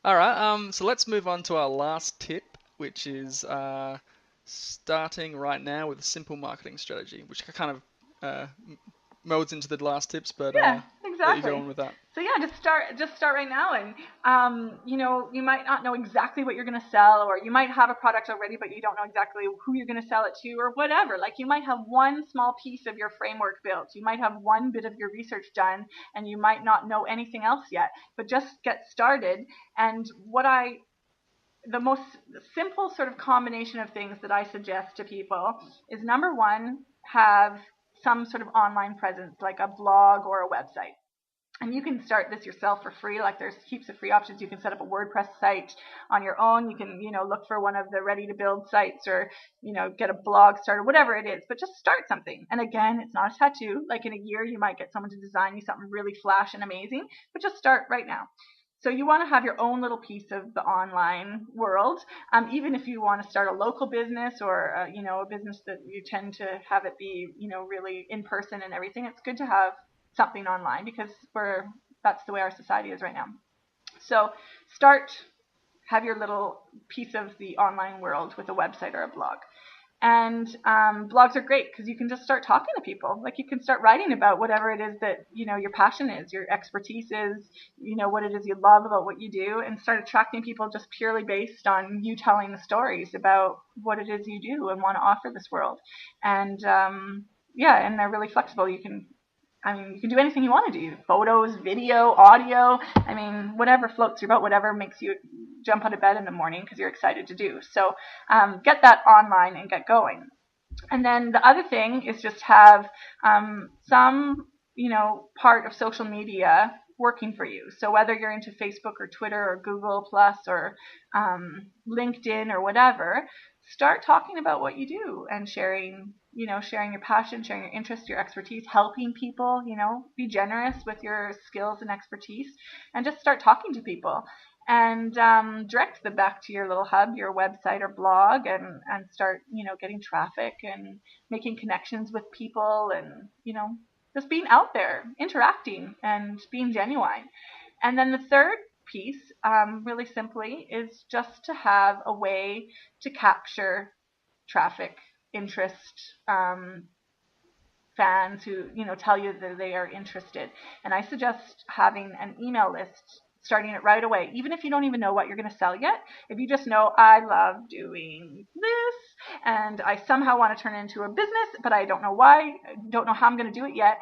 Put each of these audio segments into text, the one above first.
All right. So let's move on to our last tip, which is starting right now with a simple marketing strategy, which kind of molds into the last tips, but Yeah, let you go exactly. on with that. So yeah, just start right now, and you might not know exactly what you're going to sell, or you might have a product already, but you don't know exactly who you're going to sell it to, or whatever. Like you might have one small piece of your framework built, you might have one bit of your research done, and you might not know anything else yet. But just get started. And the most simple sort of combination of things that I suggest to people is number one, have some sort of online presence, like a blog or a website. And you can start this yourself for free. Like there's heaps of free options. You can set up a WordPress site on your own. You can, look for one of the ready to build sites, or, get a blog started, whatever it is, but just start something. And again, it's not a tattoo. Like in a year, you might get someone to design you something really flash and amazing, but just start right now. So you want to have your own little piece of the online world, even if you want to start a local business, or a business that you tend to have it be really in person and everything. It's good to have something online because that's the way our society is right now. So start have your little piece of the online world with a website or a blog. And blogs are great because you can just start talking to people. Like you can start writing about whatever it is that your passion is, your expertise is, what it is you love about what you do, and start attracting people just purely based on you telling the stories about what it is you do and want to offer this world. And yeah, and they're really flexible. You can do anything you want to do: photos, video, audio. I mean, whatever floats your boat, whatever makes you jump out of bed in the morning because you're excited to do. So get that online and get going. And then the other thing is just have some, part of social media working for you. So whether you're into Facebook or Twitter or Google Plus or LinkedIn or whatever, start talking about what you do and sharing your passion, sharing your interest, your expertise, helping people. Be generous with your skills and expertise, and just start talking to people, and direct them back to your little hub, your website or blog, and start, getting traffic and making connections with people, and, just being out there, interacting and being genuine. And then the third piece, really simply, is just to have a way to capture traffic, interest, fans who tell you that they are interested. And I suggest having an email list, starting it right away, even if you don't even know what you're going to sell yet. If you just know, I love doing this and I somehow want to turn it into a business, but I don't know why, don't know how I'm going to do it yet.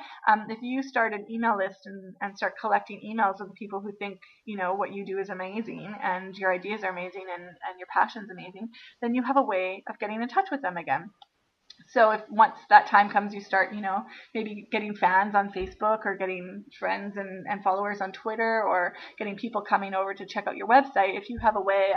If you start an email list and start collecting emails of the people who think what you do is amazing and your ideas are amazing, and your passion's amazing, then you have a way of getting in touch with them again. So if once that time comes, you start, maybe getting fans on Facebook, or getting friends and followers on Twitter, or getting people coming over to check out your website. If you have a way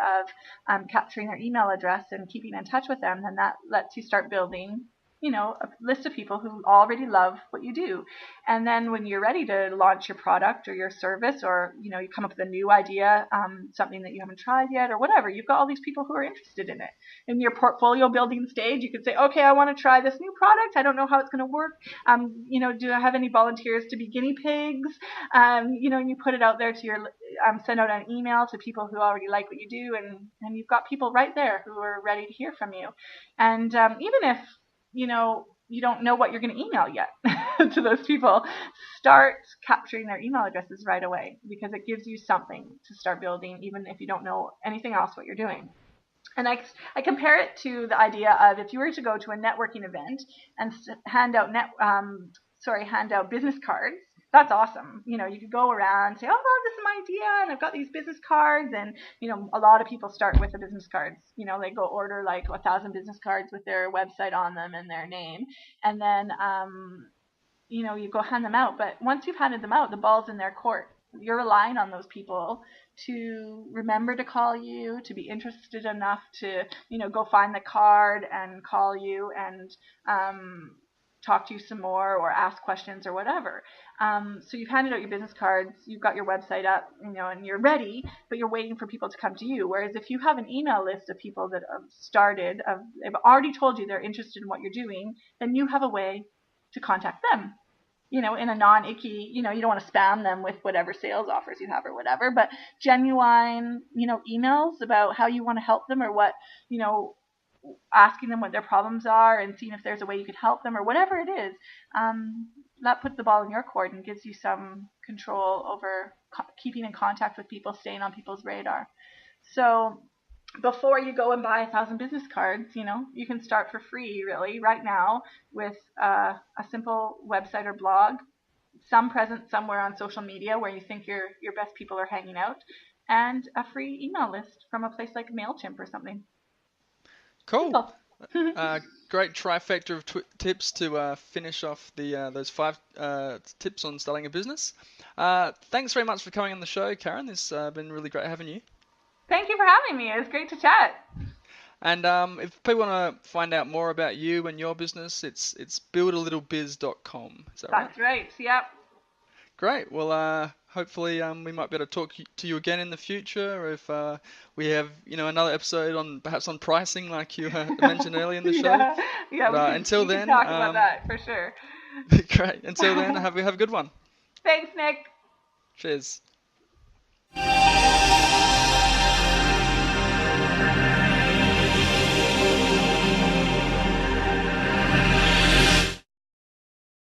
of capturing their email address and keeping in touch with them, then that lets you start building, a list of people who already love what you do. And then when you're ready to launch your product or your service, or, you come up with a new idea, something that you haven't tried yet or whatever, you've got all these people who are interested in it. In your portfolio building stage, you could say, okay, I want to try this new product. I don't know how it's going to work. Do I have any volunteers to be guinea pigs? And you put it out there to send out an email to people who already like what you do, and you've got people right there who are ready to hear from you. And even if, you don't know what you're going to email yet to those people, start capturing their email addresses right away, because it gives you something to start building, even if you don't know anything else what you're doing. And I compare it to the idea of, if you were to go to a networking event and hand out business cards. That's awesome. You could go around and say, oh, this is my idea, and I've got these business cards. And, a lot of people start with the business cards. They go order like 1,000 business cards with their website on them and their name. And then, you go hand them out. But once you've handed them out, the ball's in their court. You're relying on those people to remember to call you, to be interested enough to, go find the card and call you and talk to you some more, or ask questions or whatever. So you've handed out your business cards, you've got your website up, and you're ready, but you're waiting for people to come to you. Whereas if you have an email list of people that they've already told you they're interested in what you're doing, then you have a way to contact them. in a non-icky, you don't want to spam them with whatever sales offers you have or whatever, but genuine, emails about how you want to help them or what, asking them what their problems are and seeing if there's a way you could help them or whatever it is. That puts the ball in your court and gives you some control over keeping in contact with people, staying on people's radar. So before you go and buy 1,000 business cards, you can start for free really right now with a simple website or blog, some presence somewhere on social media where you think your best people are hanging out, and a free email list from a place like MailChimp or something. Cool. Great trifecta of tips to finish off those 5 tips on starting a business. Thanks very much for coming on the show, Karen. It's been really great having you. Thank you for having me. It was great to chat. And if people want to find out more about you and your business, it's buildalittlebiz.com. Is that right? That's right. Yep. Great. Well, hopefully we might be able to talk to you again in the future if we have another episode perhaps on pricing like you mentioned earlier in the show. Yeah. But until then, talk about that for sure. Great. Until then, have a good one. Thanks, Nick. Cheers.